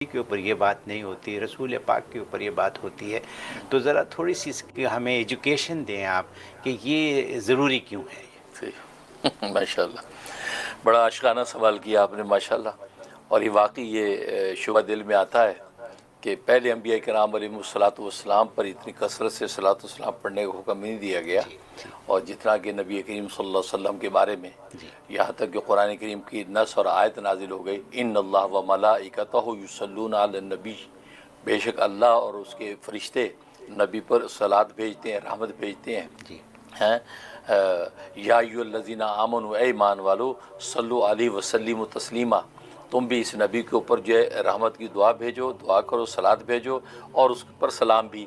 کے اوپر یہ بات نہیں ہوتی، رسول پاک کے اوپر یہ بات ہوتی ہے، تو ذرا تھوڑی سی اس کی ہمیں ایجوکیشن دیں آپ کہ یہ ضروری کیوں ہے۔ ماشاء اللہ، بڑا عاشقانہ سوال کیا آپ نے ماشاء اللہ، اور یہ واقعی یہ شبہ دل میں آتا ہے کہ پہلے انبیاء کرام علیہم الصلاۃ والسلام پر اتنی کثرت سے صلاۃ والسلام پڑھنے کا حکم نہیں دیا گیا، اور جتنا کہ نبی کریم صلی اللہ علیہ وسلم کے بارے میں یہاں تک کہ قرآن کریم کی نص اور آیت نازل ہو گئی، ان اللہ و ملائکتہ یصلون علی النبی، بے شک اللہ اور اس کے فرشتے نبی پر صلاۃ بھیجتے ہیں، رحمت بھیجتے ہیں۔ یا ایھا الذین آمنوا، اے ایمان والو، صلو علیہ وسلم تسلیما، تم بھی اس نبی کے اوپر جو ہے رحمت کی دعا بھیجو، دعا کرو، صلاۃ بھیجو، اور اس پر سلام بھی۔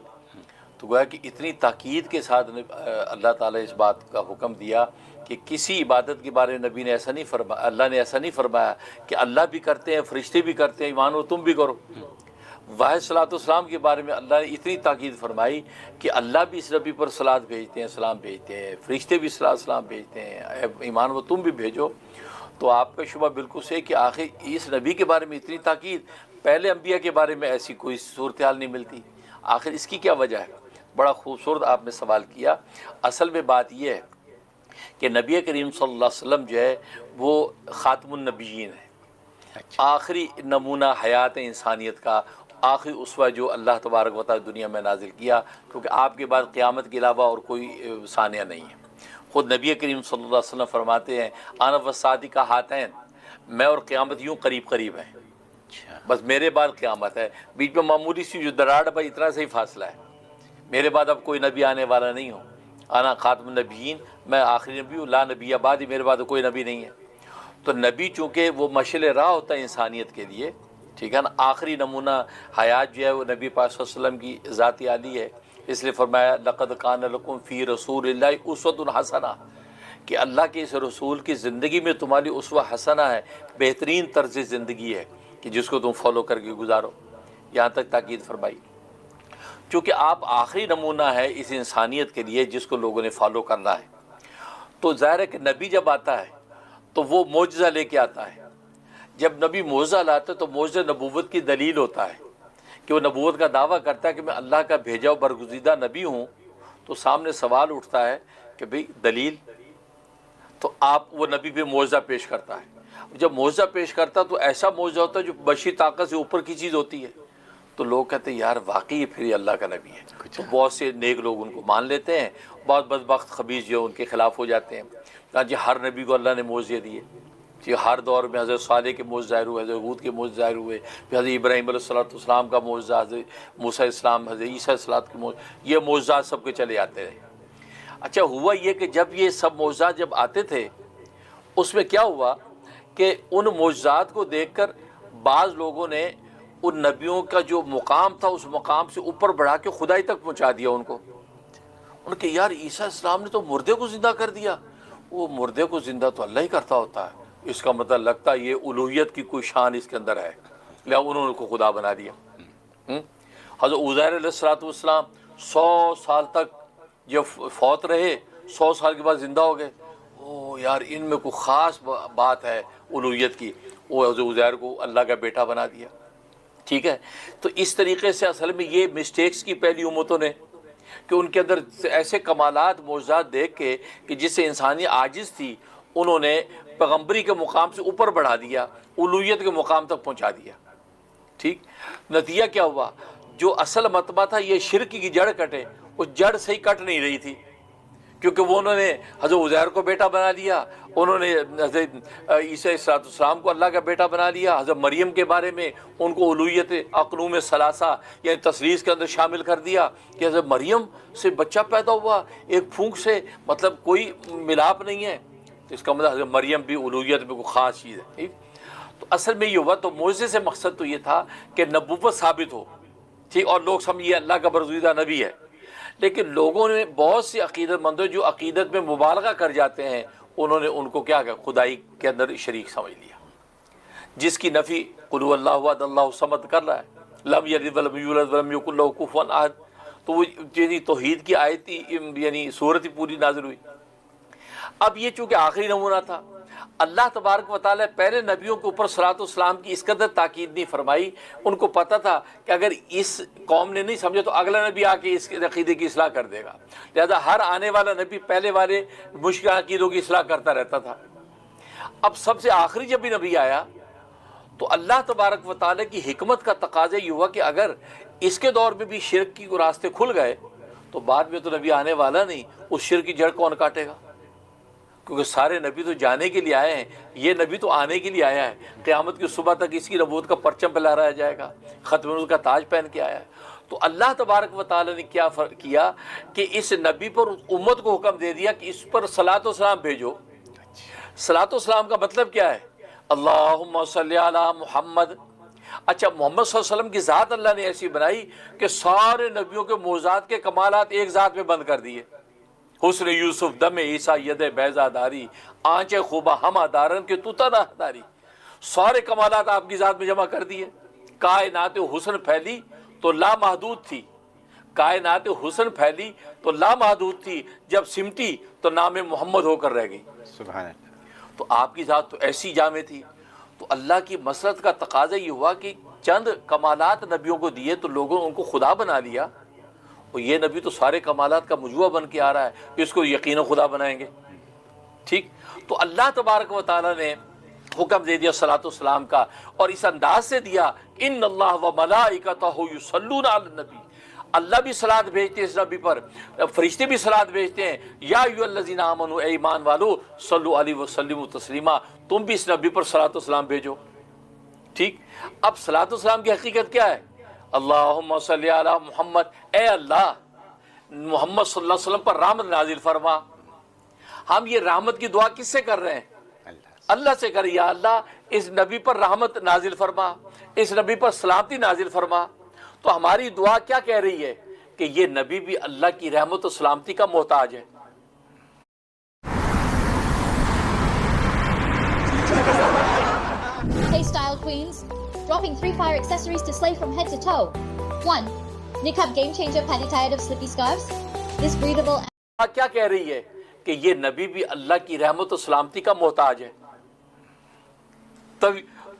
تو گویا کہ اتنی تاکید کے ساتھ اللہ تعالیٰ اس بات کا حکم دیا کہ کسی عبادت کے بارے میں نبی نے ایسا نہیں فرمایا، اللہ نے ایسا نہیں فرمایا کہ اللہ بھی کرتے ہیں، فرشتے بھی کرتے ہیں، ایمان ہو تم بھی کرو۔ واحد صلاۃ والسلام کے بارے میں اللہ نے اتنی تاکید فرمائی کہ اللہ بھی اس نبی پر صلاۃ بھیجتے ہیں، سلام بھیجتے ہیں، فرشتے بھی صلاۃ سلام بھیجتے ہیں، ایمان ہو تم بھی بھیجو۔ تو آپ کا شبہ بالکل صحیح کہ آخر اس نبی کے بارے میں اتنی تاکید، پہلے انبیاء کے بارے میں ایسی کوئی صورتحال نہیں ملتی، آخر اس کی کیا وجہ ہے؟ بڑا خوبصورت آپ نے سوال کیا۔ اصل میں بات یہ ہے کہ نبی کریم صلی اللہ علیہ وسلم جو ہے وہ خاتم النبیین ہے، آخری نمونہ حیات انسانیت کا، آخری اسوہ جو اللہ تبارک و تعالی دنیا میں نازل کیا، کیونکہ آپ کے بعد قیامت کے علاوہ اور کوئی ثانیہ نہیں ہے۔ خود نبی کریم صلی اللہ علیہ وسلم فرماتے ہیں، انا والصادق ہاتین، میں اور قیامت یوں قریب قریب ہیں، بس میرے بعد قیامت ہے، بیچ میں معمولی سی جو دراڑ پر اتنا صحیح فاصلہ ہے، میرے بعد اب کوئی نبی آنے والا نہیں ہو، انا خاتم النبیین، میں آخری نبی ہوں، لا نبی بعدی، میرے بعد کوئی نبی نہیں ہے۔ تو نبی چونکہ وہ مشعل راہ ہوتا ہے انسانیت کے لیے، ٹھیک ہے نا، آخری نمونہ حیات جو ہے وہ نبی پاک صلی اللہ علیہ وسلم کی ذات عالی ہے، اس لیے فرمایا لقد کان لکم فی رسول اللہ اسوۃ حسنہ، کہ اللہ کے اس رسول کی زندگی میں تمہاری اسوہ حسنہ ہے، بہترین طرز زندگی ہے کہ جس کو تم فالو کر کے گزارو، یہاں تک تاکید فرمائی۔ چونکہ آپ آخری نمونہ ہے اس انسانیت کے لیے جس کو لوگوں نے فالو کرنا ہے، تو ظاہر ہے کہ نبی جب آتا ہے تو وہ معجزہ لے کے آتا ہے۔ جب نبی معجزہ لاتا ہے تو معجزہ نبوت کی دلیل ہوتا ہے کہ وہ نبوت کا دعویٰ کرتا ہے کہ میں اللہ کا بھیجا ہوا برگزیدہ نبی ہوں، تو سامنے سوال اٹھتا ہے کہ بھئی دلیل، تو آپ وہ نبی پہ معجزہ پیش کرتا ہے۔ جب معجزہ پیش کرتا ہے تو ایسا معجزہ ہوتا ہے جو بشری طاقت سے اوپر کی چیز ہوتی ہے، تو لوگ کہتے ہیں یار واقعی پھر یہ اللہ کا نبی ہے، تو بہت سے نیک لوگ ان کو مان لیتے ہیں، بہت بدبخت خبیث جو ان کے خلاف ہو جاتے ہیں۔ جی ہر نبی کو اللہ نے معجزے دیے، جی ہر دور میں حضرت صالح کے معجزے ظاہر ہوئے، حضرت ہود کے معجزے ظاہر ہوئے، پھر حضرت ابراہیم علیہ السلام کا معجزہ، حضرت موسیٰ السلام، حضرت عیسیٰ السلام کے معجزے، یہ معجزات سب کے چلے آتے رہے۔ اچھا ہوا یہ کہ جب یہ سب معجزات جب آتے تھے، اس میں کیا ہوا کہ ان معجزات کو دیکھ کر بعض لوگوں نے ان نبیوں کا جو مقام تھا اس مقام سے اوپر بڑھا کے خدائی تک پہنچا دیا ان کو۔ ان کے یار عیسیٰ السلام نے تو مردے کو زندہ کر دیا، وہ مردے کو زندہ تو اللہ ہی کرتا ہوتا ہے، اس کا مطلب لگتا ہے یہ الوہیت کی کوئی شان اس کے اندر ہے، لہٰذا انہوں نے کو خدا بنا دیا۔ حضرت عزیر علیہ السلام 100 سال تک جب فوت رہے، 100 سال کے بعد زندہ ہو گئے، او یار ان میں کوئی خاص بات ہے الوہیت کی، وہ حضرت عزیر کو اللہ کا بیٹا بنا دیا، ٹھیک ہے۔ تو اس طریقے سے اصل میں یہ مسٹیکس کی پہلی امتوں نے کہ ان کے اندر ایسے کمالات معجزات دیکھ کے کہ جس سے انسانی عاجز تھی، انہوں نے پیغمبری کے مقام سے اوپر بڑھا دیا، الوہیت کے مقام تک پہنچا دیا، ٹھیک۔ نتیجہ کیا ہوا؟ جو اصل مطبع تھا یہ شرک کی جڑ کٹے، اس جڑ صحیح کٹ نہیں رہی تھی، کیونکہ وہ انہوں نے حضرت عزیر کو بیٹا بنا لیا، انہوں نے حضرت عیسیٰ علیہ السلام کو اللہ کا بیٹا بنا لیا، حضرت مریم کے بارے میں ان کو الوہیت اقنوم ثلاثہ یعنی تثلیث کے اندر شامل کر دیا کہ حضرت مریم سے بچہ پیدا ہوا ایک پھونک سے، مطلب کوئی ملاپ نہیں ہے، تو اس کا مطلب حضرت مریم بھی الوہیت میں کوئی خاص چیز ہے، ٹھیک۔ تو اصل میں یہ ہوا، تو معجزے سے مقصد تو یہ تھا کہ نبوت ثابت ہو، ٹھیک، اور لوگ سمجھیے اللہ کا برگزیدہ نبی ہے۔ لیکن لوگوں نے بہت سی عقیدت مندوں جو عقیدت میں مبالغہ کر جاتے ہیں، انہوں نے ان کو کیا خدائی کے اندر شریک سمجھ لیا، جس کی نفی قل هو اللہ احد اللہ الصمد کر رہا ہے، لم یلد ولم یولد ولم یکن لہ کفوا احد، تو وہ یعنی توحید کی آیت یعنی صورت ہی پوری نازل ہوئی۔ اب یہ چونکہ آخری نمونہ تھا، اللہ تبارک و تعالیٰ پہلے نبیوں کے اوپر صلاۃ والسلام کی اس قدر تاکید نہیں فرمائی، ان کو پتہ تھا کہ اگر اس قوم نے نہیں سمجھا تو اگلا نبی آ کے اس کے عقیدے کی اصلاح کر دے گا، لہذا ہر آنے والا نبی پہلے والے مشکل عقیدوں کی اصلاح کرتا رہتا تھا۔ اب سب سے آخری جب بھی نبی آیا تو اللہ تبارک و تعالیٰ کی حکمت کا تقاضا یہ ہوا کہ اگر اس کے دور میں بھی شرک کی راستے کھل گئے تو بعد میں تو نبی آنے والا نہیں، اس شرک کی جڑ کون کاٹے گا؟ کیونکہ سارے نبی تو جانے کے لیے آئے ہیں، یہ نبی تو آنے کے لیے آیا ہے، قیامت کی صبح تک اس کی نبوت کا پرچم پہ لہرایا جائے گا، ختم نبوت کا تاج پہن کے آیا ہے۔ تو اللہ تبارک و تعالیٰ نے کیا کیا کہ اس نبی پر امت کو حکم دے دیا کہ اس پر صلاۃ و سلام بھیجو۔ صلاۃ و سلام کا مطلب کیا ہے؟ اللہم صلی علی محمد۔ اچھا، محمد صلی اللہ علیہ وسلم کی ذات اللہ نے ایسی بنائی کہ سارے نبیوں کے معجزات کے کمالات ایک ذات میں بند کر دیے۔ حسن یوسف دم عیسیٰ ید بیضا داری، آنچیں خوبہ ہمہ دارن کے تو تنہا داری، سارے کمالات آپ کی ذات میں جمع کر دیے۔ کائنات حسن پھیلی تو لامحدود تھی، کائنات حسن پھیلی تو لامحدود تھی، جب سمٹی تو نام محمد ہو کر رہ گئی۔ سبحان اللہ۔ تو آپ کی ذات تو ایسی جامع تھی۔ تو اللہ کی مسرت کا تقاضا یہ ہوا کہ چند کمالات نبیوں کو دیے تو لوگوں نے ان کو خدا بنا لیا، اور یہ نبی تو سارے کمالات کا مجموعہ بن کے آ رہا ہے کہ اس کو یقینا خدا بنائیں گے۔ ٹھیک، تو اللہ تبارک و تعالیٰ نے حکم دے دیا صلاۃ والسلام کا، اور اس انداز سے دیا ان اللہ و ملائکتہ یصلون علی النبی، اللہ بھی صلاۃ بھیجتے ہیں اس نبی پر، فرشتے بھی صلاۃ بھیجتے ہیں۔ یا ایھا الذین آمنوا، اے ایمان والو، صلوا علیہ وسلموا تسلیما، تم بھی اس نبی پر صلاۃ والسلام بھیجو۔ ٹھیک، اب صلاۃ والسلام کی حقیقت کیا ہے؟ اللہم صلی علی محمد، اے اللہ محمد صلی اللہ علیہ وسلم پر رحمت نازل فرما۔ ہم یہ رحمت کی دعا کس سے کر رہے ہیں؟ اللہ سے کر، یا اللہ اس نبی پر رحمت نازل فرما، اس نبی پر سلامتی نازل فرما۔ تو ہماری دعا کیا کہہ رہی ہے؟ کہ یہ نبی بھی اللہ کی رحمت و سلامتی کا محتاج ہے۔ Hey style queens, dropping 3 fire accessories to slay from head to toe. 1. Niqab game changer panty tied of slippy scarves. This breathable کیا کہہ رہی ہے؟ کہ یہ نبی بھی اللہ کی رحمت و سلامتی کا محتاج ہے،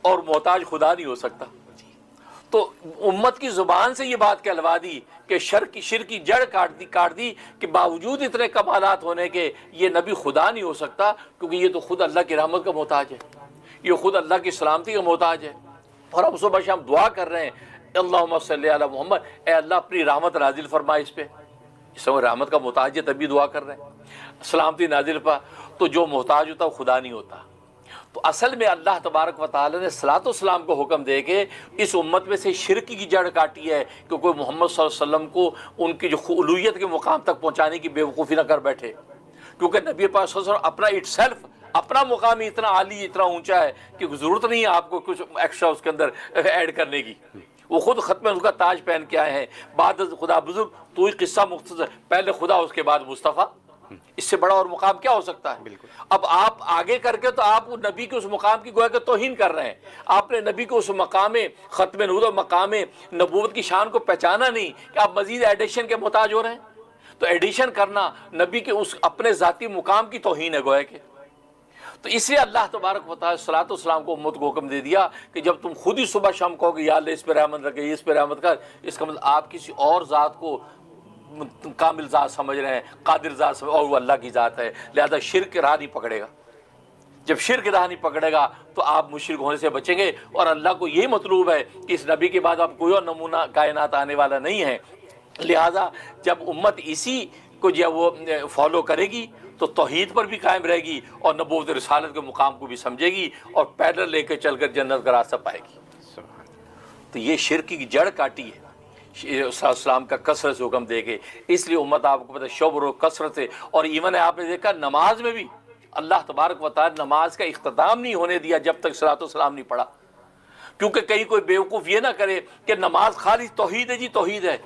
اور محتاج خدا نہیں ہو سکتا۔ تو امت کی زبان سے یہ بات کہلوا دی کہ شرک کی جڑ کاٹ دی کہ باوجود اتنے کمالات ہونے کے یہ نبی خدا نہیں ہو سکتا، کیونکہ یہ تو خود اللہ کی رحمت کا محتاج ہے، یہ خود اللہ کی سلامتی کا محتاج ہے۔ اور ہم صبح شام دعا کر رہے ہیں اللہم صلی علی محمد، اے اللہ اپنی رحمت نازل فرما اس پہ، اس میں رحمت کا محتاج ہے تبھی دعا کر رہے ہیں، سلامتی نازل فرما۔ تو جو محتاج ہوتا وہ خدا نہیں ہوتا۔ تو اصل میں اللہ تبارک و تعالیٰ نے صلاۃ والسلام کو حکم دے کے اس امت میں سے شرک کی جڑ کاٹی ہے کہ کوئی محمد صلی اللہ علیہ وسلم کو ان کی جو الوہیت کے مقام تک پہنچانے کی بے وقوفی نہ کر بیٹھے، کیونکہ نبی پاک صلی اللہ علیہ وسلم اپنا اٹ سیلف، اپنا مقام اتنا عالی اتنا اونچا ہے کہ ضرورت نہیں ہے آپ کو کچھ ایکسٹرا اس کے اندر ایڈ کرنے کی۔ وہ خود ختم اس کا تاج پہن کے آئے ہیں، بعد خدا بزرگ، تو ہی قصہ مختصر، پہلے خدا اس کے بعد مصطفیٰ، اس سے بڑا اور مقام کیا ہو سکتا ہے؟ اب آپ آگے کر کے تو آپ نبی کے اس مقام کی گویا کہ توہین کر رہے ہیں۔ آپ نے نبی کو اس مقام ختم نبوت و مقام نبوت کی شان کو پہچانا نہیں کہ آپ مزید ایڈیشن کے محتاج ہو رہے ہیں۔ تو ایڈیشن کرنا نبی کے اس اپنے ذاتی مقام کی توہین ہے گویا کہ۔ تو اس لیے اللہ تبارک و تعالیٰ صلاۃ والسلام کو امت کو حکم دے دیا کہ جب تم خود ہی صبح شام کہو کہ یا اللہ اس پہ رحمت رکھے، اس پہ رحمت کر، اس کا مطلب آپ کسی اور ذات کو کامل ذات سمجھ رہے ہیں، قادر ذات سمجھ، اور وہ اللہ کی ذات ہے، لہذا شرک راہ نہیں پکڑے گا۔ جب شرک راہ نہیں پکڑے گا تو آپ مشرک ہونے سے بچیں گے، اور اللہ کو یہی مطلوب ہے کہ اس نبی کے بعد اب کوئی اور نمونہ کائنات آنے والا نہیں ہے۔ لہذا جب امت اسی کو جو وہ فالو کرے گی تو توحید پر بھی قائم رہے گی، اور نبوت رسالت کے مقام کو بھی سمجھے گی، اور پیدل لے کے چل کر جنت کا راستہ پائے گی۔ تو یہ شرک کی جڑ کاٹی ہے السلام کا کثرت سے حکم دے کے۔ اس لیے امت آپ کو پتہ شبر و کثرت سے، اور ایون آپ نے دیکھا نماز میں بھی اللہ تبارک و تعالی نماز کا اختتام نہیں ہونے دیا جب تک صلاۃ والسلام نہیں پڑھا، کیونکہ کہیں کوئی بیوقوف یہ نہ کرے کہ نماز خالی توحید ہے، جی توحید ہے،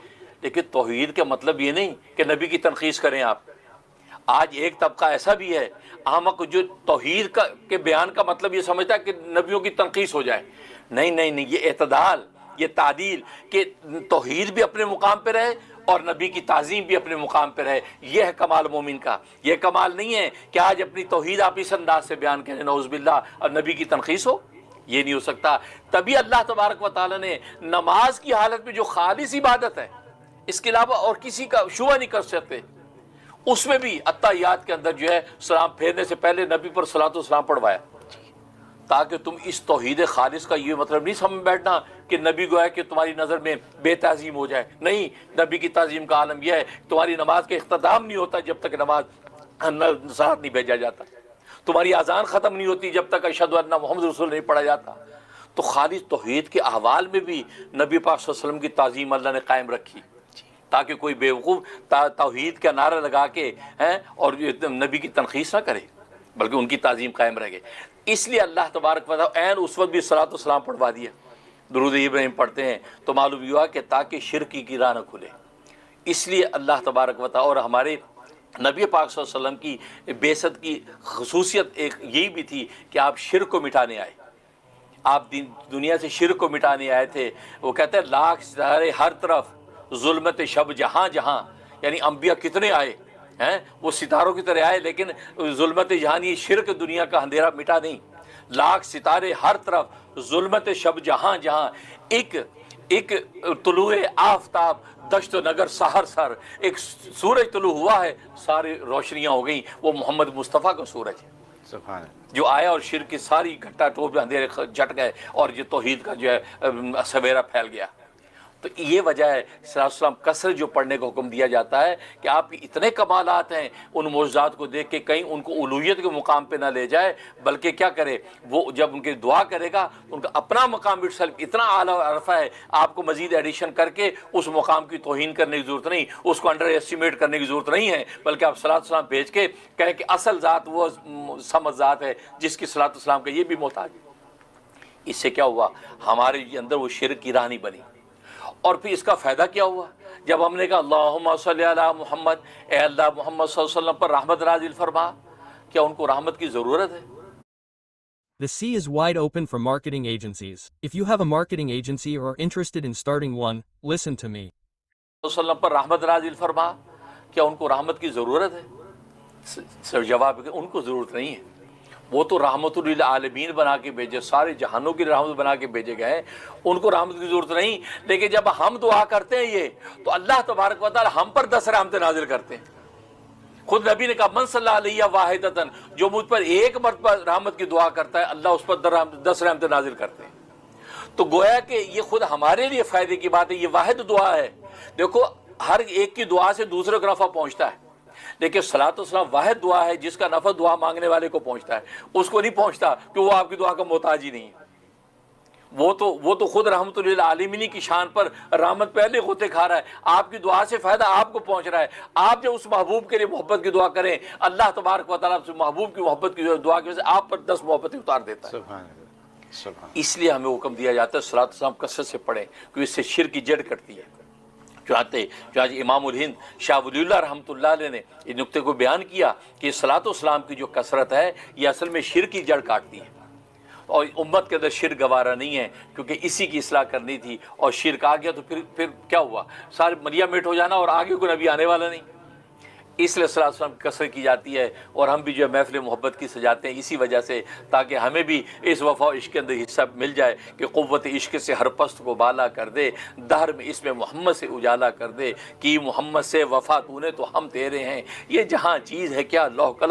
لیکن توحید کا مطلب یہ نہیں کہ نبی کی تنقیص کریں آپ۔ آج ایک طبقہ ایسا بھی ہے احمق جو توحید کے بیان کا مطلب یہ سمجھتا ہے کہ نبیوں کی تنقیص ہو جائے۔ نہیں نہیں نہیں، یہ اعتدال، یہ تعدیل کہ توحید بھی اپنے مقام پہ رہے اور نبی کی تعظیم بھی اپنے مقام پر ہے. یہ ہے کمال مومن کا. یہ کمال نہیں ہے کہ آج اپنی توحید آپ اس انداز سے بیان کریں نعوذ باللہ اور نبی کی تنقیص ہو. یہ نہیں ہو سکتا. تبھی اللہ تبارک و تعالیٰ نے نماز کی حالت میں جو خالص عبادت ہے اس کے علاوہ اور کسی کا شبہ نہیں کر سکتے، اس میں بھی اتحیات کے اندر جو ہے سلام پھیرنے سے پہلے نبی پر صلاۃ و سلام پڑھوایا، تاکہ تم اس توحید خالص کا یہ مطلب نہیں سمجھ بیٹھنا کہ نبی گویا کہ تمہاری نظر میں بے تعظیم ہو جائے. نہیں، نبی کی تعظیم کا عالم یہ ہے تمہاری نماز کا اختتام نہیں ہوتا جب تک نماز ساتھ نہیں بھیجا جاتا. تمہاری اذان ختم نہیں ہوتی جب تک اشہد ان محمد رسول نہیں پڑھا جاتا. تو خالص توحید کے احوال میں بھی نبی پاک صلی اللہ علیہ وسلم کی تعظیم اللہ نے قائم رکھی، تاکہ کوئی بیوقوف توحید کا نعرہ لگا کے اور نبی کی تنقیص نہ کرے، بلکہ ان کی تعظیم قائم رہے. اس لیے اللہ تبارک و تعالیٰ عین اس وقت بھی صلاۃ و سلام پڑھوا دیا. درود ابراہیم پڑھتے ہیں تو معلوم ہوا کہ تاکہ شرک کی راہ نہ کھلے. اس لیے اللہ تبارک و تعالیٰ اور ہمارے نبی پاک صلی اللہ علیہ وسلم کی بعثت کی خصوصیت ایک یہی بھی تھی کہ آپ شرک کو مٹانے آئے. آپ دنیا سے شرک کو مٹانے آئے تھے. وہ کہتے ہیں لاکھ ستارے ہر طرف، ظلمت شب جہاں جہاں، یعنی انبیاء کتنے آئے ہیں وہ ستاروں کی طرح آئے، لیکن ظلمت جہانی شرک دنیا کا اندھیرا مٹا نہیں. لاکھ ستارے ہر طرف، ظلمت شب جہاں جہاں، ایک طلوع آفتاب دشت و نگر سحر سر، ایک سورج طلوع ہوا ہے ساری روشنیاں ہو گئیں. وہ محمد مصطفیٰ کا سورج ہے سبحان اللہ، جو آیا اور شرک کی ساری گھٹا ٹوپ اندھیرے جٹ گئے اور یہ توحید کا جو ہے سویرا پھیل گیا. تو یہ وجہ ہے صلی اللہ علیہ وسلم کثرت جو پڑھنے کا حکم دیا جاتا ہے کہ آپ کی اتنے کمالات ہیں، ان معجزات کو دیکھ کے کہیں ان کو الوہیت کے مقام پہ نہ لے جائے، بلکہ کیا کرے، وہ جب ان کی دعا کرے گا ان کا اپنا مقام اتنا اعلیٰ عرفہ ہے، آپ کو مزید ایڈیشن کر کے اس مقام کی توہین کرنے کی ضرورت نہیں، اس کو انڈر ایسٹیمیٹ کرنے کی ضرورت نہیں ہے، بلکہ آپ صلاۃ السلام بھیج کے کہیں کہ اصل ذات وہ سمجھ ذات ہے جس کی صلاۃ السلام کا یہ بھی محتاج ہے. اس سے کیا ہوا، ہمارے اندر وہ شرک کی راہ نہیں بنی. اور پھر اس کا فائدہ کیا ہوا، جب ہم نے کہا اللہم صلی علی محمد، اے اللہ محمد صلی اللہ علیہ وسلم پر رحمت نازل فرما، کیا ان کو رحمت کی ضرورت ہے؟ The sea is wide open for marketing agencies. If you have a marketing agency or are interested in starting one, listen to me. وسلم پر رحمت نازل فرما، کیا ان کو رحمت کی ضرورت ہے؟ جواب ہے کہ ان کو ضرورت نہیں ہے. وہ تو رحمت للعالمین بنا کے بھیجے، سارے جہانوں کی رحمت بنا کے بھیجے گئے ہیں، ان کو رحمت کی ضرورت نہیں. لیکن جب ہم دعا کرتے ہیں یہ تو اللہ تبارک و تعالی ہم پر 10 رحمتیں نازل کرتے ہیں. خود نبی نے کہا من صلی علیہ واحدۃ، جو مجھ پر ایک مرتبہ رحمت کی دعا کرتا ہے اللہ اس پر 10 رحمتیں نازل کرتے ہیں. تو گویا کہ یہ خود ہمارے لیے فائدے کی بات ہے. یہ واحد دعا ہے. دیکھو ہر ایک کی دعا سے دوسرے کو نفع پہنچتا ہے، لیکن صلاۃ والسلام واحد دعا ہے جس کا نفع دعا مانگنے والے کو پہنچتا ہے. اس کو نہیں پہنچتا کہ وہ آپ کی دعا کا محتاج ہی نہیں ہے. وہ تو خود رحمت للعالمین کی شان پر رحمت پہلے ہوتے کھا رہا ہے. آپ کی دعا سے فائدہ آپ کو پہنچ رہا ہے. آپ جب اس محبوب کے لیے محبت کی دعا کریں، اللہ تبارک و تعالیٰ محبوب کی محبت کی دعا کی وجہ سے آپ پر 10 محبتیں اتار دیتا ہے. سبحان اللہ، سبحان اللہ. اس لیے ہمیں حکم دیا جاتا ہے صلاۃ والسلام کثرت سے پڑھیں، کیونکہ اس سے شرک کی جڑ کٹتی ہے. چنانچہ امام الہند شاہ ولی اللہ رحمۃ اللہ علیہ نے اس نقطے کو بیان کیا کہ صلاۃ والسلام کی جو کثرت ہے یہ اصل میں شرک کی جڑ کاٹتی ہے، اور امت کے اندر شرک گوارا نہیں ہے، کیونکہ اسی کی اصلاح کرنی تھی. اور شرک آ گیا تو پھر کیا ہوا، سارے مریا میٹ ہو جانا اور آگے کوئی نبی آنے والا نہیں. اس لیے صلاۃ والسلام کی کثرت کی جاتی ہے. اور ہم بھی جو محفل محبت کی سجاتے ہیں اسی وجہ سے، تاکہ ہمیں بھی اس وفا و عشق کے اندر حصہ مل جائے کہ قوت عشق سے ہر پست کو بالا کر دے، دہر میں اس میں محمد سے اجالا کر دے، کہ محمد سے وفا تو نے تو ہم تیرے ہیں، یہ جہاں چیز ہے کیا لوح قلم